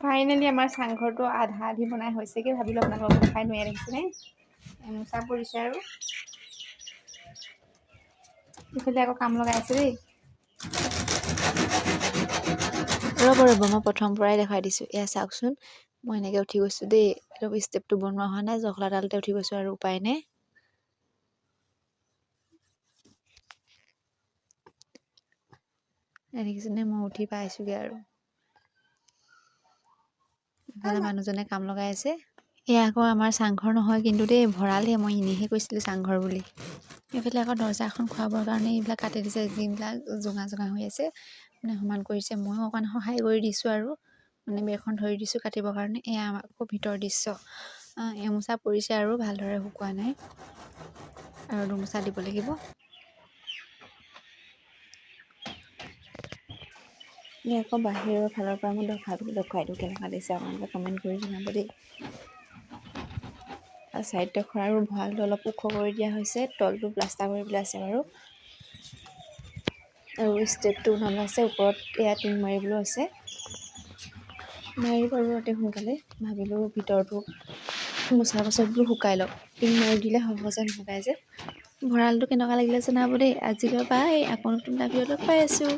Finally আমাৰ চাংঘৰটো আধা আধি বনাই হৈছেগৈ। ভাবিলোঁ আপোনালোকক দেখাই নোৱাৰি দেখিছেনে এমোচা পৰিছে আৰু ইফালে আকৌ কাম লগাই আছে দেই। ৰ'ব মই প্ৰথম পৰাই দেখাই দিছোঁ। এয়া চাওকচোন, মই এনেকৈ উঠি গৈছোঁ দেই। এইটো ষ্টেপটো বনোৱা হোৱা নাই, জখলাডালতে উঠি গৈছোঁ আৰু উপায় নাই। দেখিছেনে মই উঠি পাইছোঁগৈ আৰু ইফালে মানুহজনে কাম লগাই আছে। এয়া আকৌ আমাৰ চাংঘৰ নহয় কিন্তু দেই, ভঁৰালহে। মই এনেইহে কৈছিলোঁ চাংঘৰ বুলি। এইফালে আকৌ দৰ্জা এখন খুৱাবৰ কাৰণে এইবিলাক কাটি দিছে, যিবিলাক জোঙা হৈ আছে মানে সমান কৰিছে। ময়ো অকণ সহায় কৰি দিছোঁ আৰু মানে বেৰখন ধৰি দিছোঁ কাটিবৰ কাৰণে। এয়া আকৌ ভিতৰ দৃশ্য। এমোচা পৰিছে আৰু ভালদৰে শুকোৱা নাই আৰু দুমোচা দিব লাগিব। আকৌ বাহিৰৰ ফালৰ পৰা মই দেখুৱাই দিওঁ কেনেকুৱা দিছে। আপোনালোকে কমেণ্ট কৰি জনাব দেই। চাইডডোখৰ আৰু ভঁৰালটো অলপ ওখ কৰি দিয়া হৈছে, তলটো প্লাষ্টাৰ কৰিবলৈ আছে বাৰু। আৰু ষ্টেপটো নলা আছে ওপৰত, এয়া টিং মাৰিবলৈও আছে। মাৰিব আৰু অতি সোনকালে। ভাবিলোঁ ভিতৰটো মোচাৰ পাছত বোলো শুকাই লওক, টিং মাৰি দিলে সহজে নুশুকাই যে। ভঁৰালটো কেনেকুৱা লাগিলে জনাব দেই। আজিলৈ বাই, আকৌ নতুন এটা ভিডিঅ'ত লগ পাই আছোঁ।